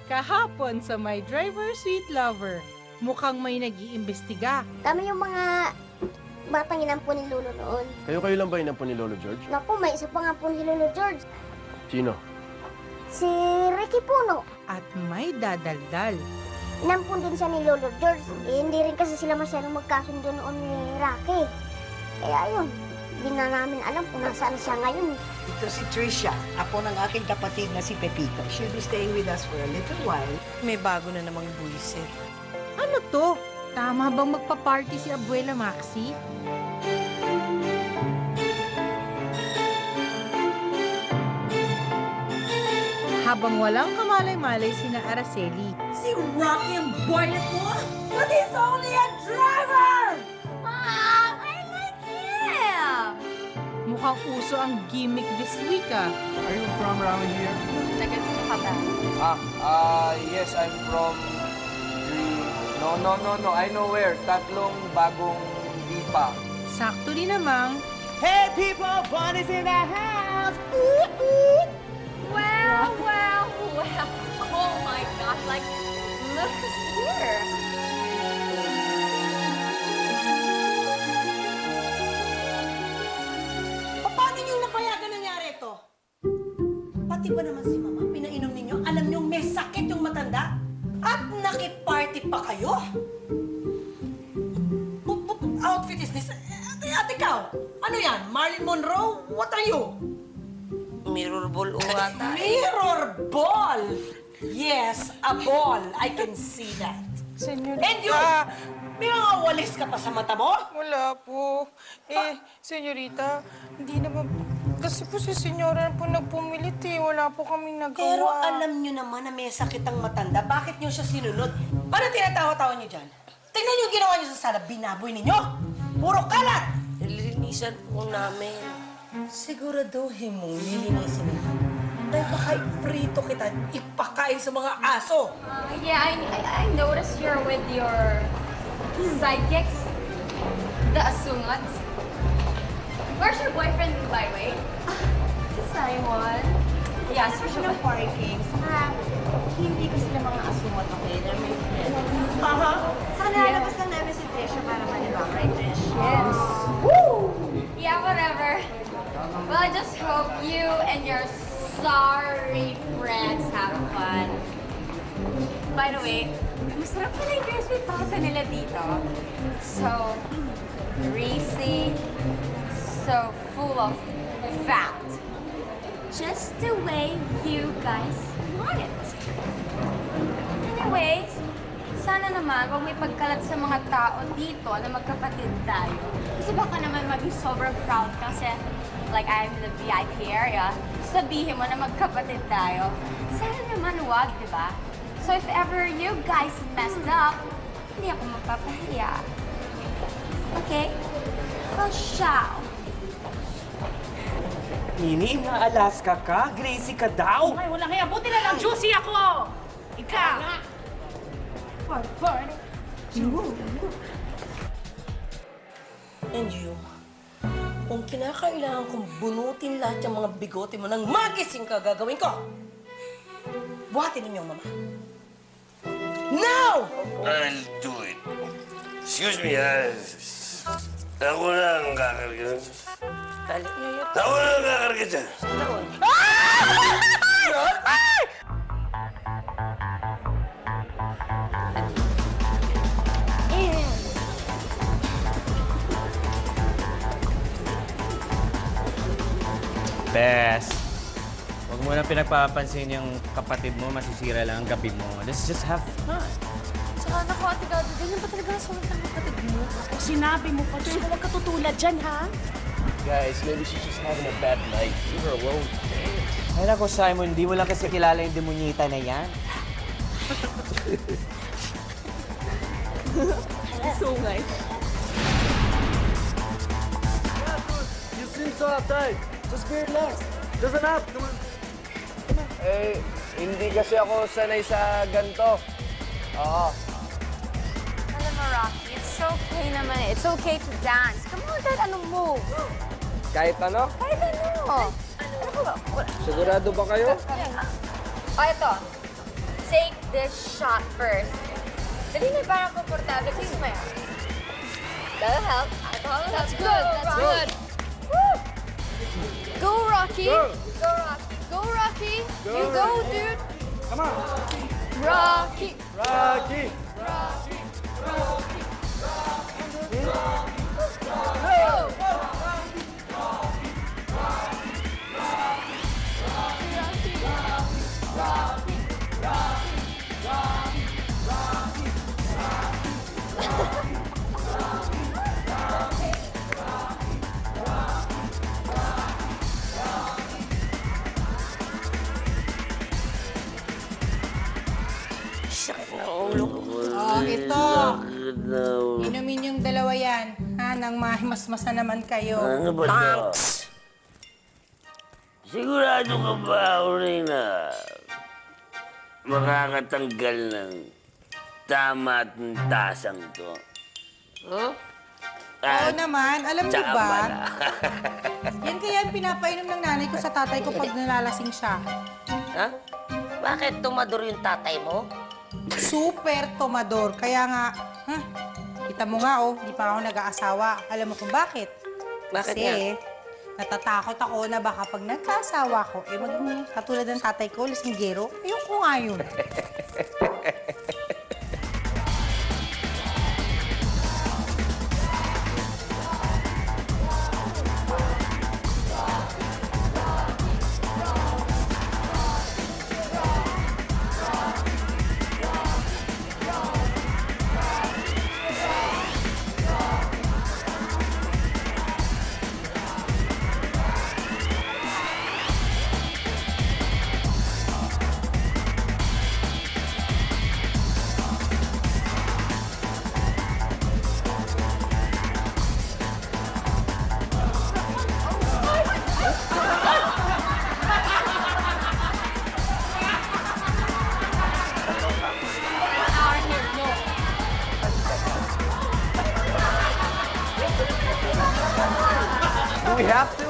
Kahapon sa My Driver, Sweet Lover, mukhang may nag-iimbestiga. Kami yung mga batang inampun ni Lolo noon. Kayo lang ba inampun ni Lolo George? Naku, may isa pa nga po ni Lolo George. Sino? Si Ricky Puno. At may dadaldal. Inampun din siya ni Lolo George. Hindi rin kasi sila masyadong magkasundo noon ni Rocky. Kaya yun, hindi na namin alam kung nasaan siya ngayon. Ito si Trisha, apo ng aking kapatid na si Pepito. She'll be staying with us for a little while. May bago na namang buwisit. Ano to? Tama bang magpa-party si Abuela Maxi? Habang walang kamalay-malay sina Araceli, Si Rocky ang boylet mo? But he's only a driver! Mom, I like him! mukhang uso ang gimmick this week ah. Are you from around here? Tagal ko ka ba? Yes, I'm from No. I know where. Tatlong bagong dipa. Sakto din namang Hey, people! Bonnie's in the house! Well. Oh my gosh, like, look who's here. Paano niyo napayagan nangyari ito? Pati ba naman si Mama, pinainom ninyo? Alam niyo may sakit yung matanda? At nakiparty pa kayo? What outfit is this? At ikaw, ano yan? Marilyn Monroe? What are you? Mirror ball o ata. Mirror ball! Yes, a ball. I can see that. Senyorita. And you, may mga walis ka pa sa mata mo? Wala po. Senyorita, hindi naman po. Kasi po si senyora po nagpumilit eh. Wala po kaming nagawa. Pero alam niyo naman na may sakit ang matanda. Bakit niyo siya sinunod? Paano tinatawa-tawa niyo dyan? Tingnan niyo yung ginawa niyo sa sala. Binaboy ninyo. Puro kalat! Nilinisan po namin. Siguraduhin mong lilinisin nito. Dahil baka iprito kita, ipakain sa mga aso. Yeah, I noticed you're with your sidekicks, the asungats. Where's your boyfriend, by the way? Si Simon. Yeah, special ng parking. Saka, hindi ko sila mga asungat, okay? They're my friends. Saka nalalabas lang namin si Trisha para malibang, right, Trish? Yes. Woo! Yeah, whatever. Well, I just hope you and your sorry friends have fun. By the way, masarap pala yung crispy pata nila dito. It's so greasy, so full of fat. Just the way you guys want it. Anyway, sana naman huwag may pagkalat sa mga tao dito na magkapatid tayo. Kasi baka naman maging sobrang proud kasi like I'm in the VIP area, sabihin mo na magkapatid tayo. Sana naman wag, di ba? So if ever you guys messed up, hindi ako magpapahiya. Okay? Well, ciao. Nini, na-Alaska ka? Gracie ka daw? Ay, wala kaya. Buti na lang, juicy ako! Ikaw! And you, kung kinakailangan kong bunutin lahat yung mga bigote mo nang magising ka, gagawin ko! Buhatin ninyo, Mama. Now! I'll do it. Excuse me, ako na ang kakarga. Ako na ang kakarga dyan. Bes, huwag mo na pinagpapansin yung kapatid mo, masisira lang ang gabi mo. Let's just have fun. Tsaka naku, Ate Gado, ganyan ba talaga sulit ng kapatid mo? Sinabi mo pa, Diyos ko, huwag ka tutulad dyan, ha? Guys, maybe she's just having a bad night. Leave her alone. Ay nako, Simon, hindi mo lang kasi kilala yung demonyita na yan. Sungay. You seem so uptight. Just be relaxed. Doesn't have. Come on. Eh, hindi kasi ako sanay sa ganito. Oo. Alam mo, Rocky, it's okay naman eh. It's okay to dance. Come on, kahit anong move. Kahit ano? Kahit ano. Ano ba? Sigurado ba kayo? O, ito. take this shot first. Dali na, parang komportable. Sige mo yan. That'll help. That's good. That's good. Woo! Go, Rocky. Go, Rocky. Go, Rocky. You go, dude. Come on. Rocky. Rocky. Rocky. Sakit na ulo ko. Oh, ito. Sakit na ulo. Inumin yung dalawa yan. Ha, nang mahimasmasa naman kayo. Ano ba ito? Sigurado ka ba, Orina, makakatanggal ng tama at ng tasang to? Huh? Oo naman, alam niyo Tsaka ba? pala. Yan kaya ang pinapainom ng nanay ko sa tatay ko pag nalalasing siya. Ha? Bakit tumador yung tatay mo? Super tomador. Kaya nga, kita mo nga oh, di pa ako nag-aasawa. Alam mo kung bakit? Bakit Kasi, nga? natatakot ako na baka pag nagkaasawa ko, maging katulad ng tatay ko, lasinggero. Ayoko nga yun. Do we have to?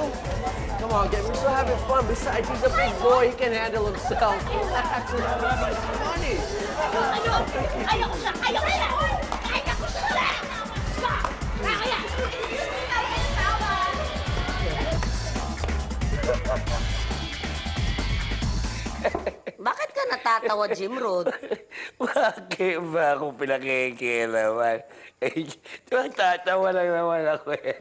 Come on, we're still having fun. Besides, he's a big boy. He can handle himself. Relax. We're having funny. Bakit ka natatawa, Jim Road? Bakit ba ako pinakikialaman? Eh, tatawa lang naman ako eh.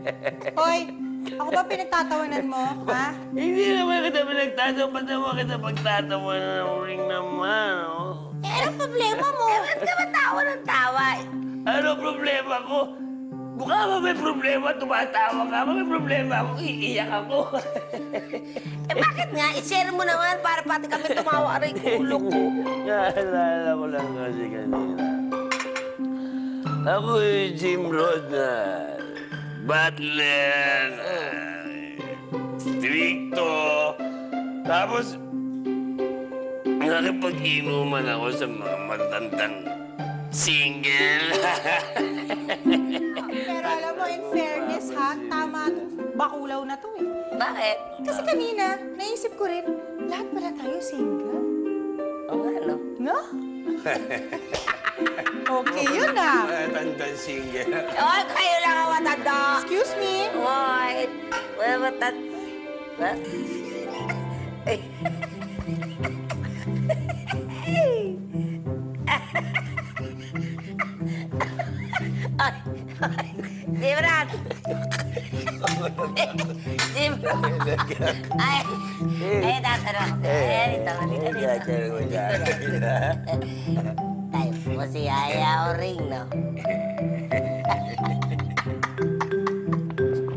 Hoy, ako ba pinagtatawanan mo, ha? Hindi naman kita pinagtatawa. Ba't naman kita pagtatawa ng ring naman, oh? Eh, anong problema mo? Ba't ka ba tawa ng tawa? Ano problema ko? Mukha ba may problema? Tumatawa ka ba? May problema ako? Iiyak ako. Eh, bakit nga? I-share mo naman para pati kami tumawa rin ulo ko. Naalala ko lang kasi kanina. Ako Jim Rod na butler, stricto. Tapos, nakipag-inuman ako sa mga matandang single. Pero alam mo, in fairness ha, tama itong bakulaw na to eh. Bakit? Kasi kanina, naisip ko rin, lahat pala tayo single. Oo nga, no? No? Okay yun ah. Matandang single. Oy, kayo lang ang matanda. Excuse me? Oy, wala matanda. What? Ay. Ay, Jimrat! Jimrat! Ay, ay, tatanong. Ay, dito, dito. Ay, masiyaya o ring, no?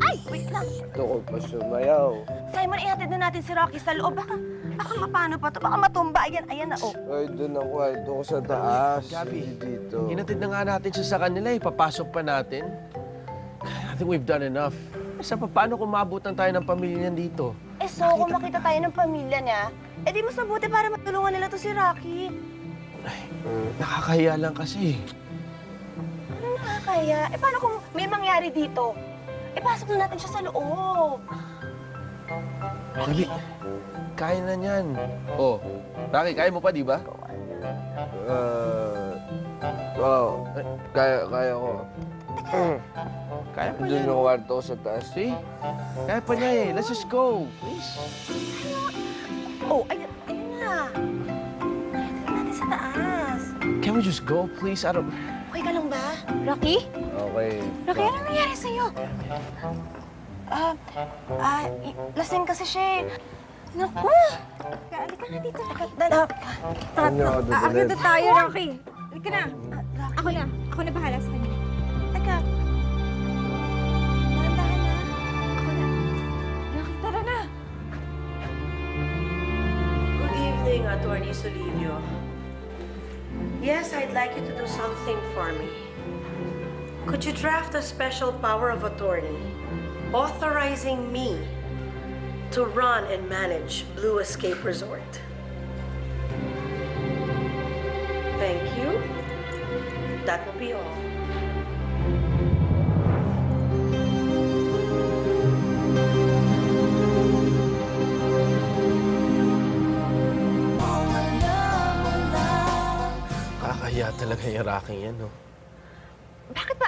Ay, wait lang. Ito ko pa sumayaw. Simon, ihatid na natin si Rocky sa loob. Baka mapano pa to. Baka matumba. Ayan na, oh. Ay, doon ako. Ay, doon ko sa taas. Gabi, Hindi dito. hinatid na nga natin siya sa kanila eh. Papasok pa natin. I think we've done enough. Sa paano kung maabutan tayo ng pamilya niyan dito? Eh, so, kung makita tayo ng pamilya niya, eh di mas mabuti para matulungan nila to si Rocky. Nakakahiya lang kasi. Ano nakakaya? Eh, paano kung may mangyari dito? Eh, pasok na natin siya sa loob. Gabi, kaya na niyan. Oh, Rocky, kaya mo pa, di ba? Kaya ko. Kaya pa Doon niya. yung kwarto ko sa taas. See? Kaya pa niya eh. Let's just go. Please. Oh, ayun na. Ayun natin sa taas. Can we just go, please? I don't... Okay ka lang ba? Rocky? Okay. Rocky, ano nangyari sa'yo? Lasing kasi siya eh. Naku! Halika na dito. Ano ako Agad dudulid? na tayo, Rocky. Halika na. Ako na. Ako na bahala sa kanya. Teka. Dahan-dahan na. Ako na. Rocky, tara na. Good evening, Attorney Solilio. Yes, I'd like you to do something for me. Could you draft a special power of attorney authorizing me to run and manage Blue Escape Resort? Thank you. That will be all. Kakahiya talaga yung Rocky yan, no? Bakit ba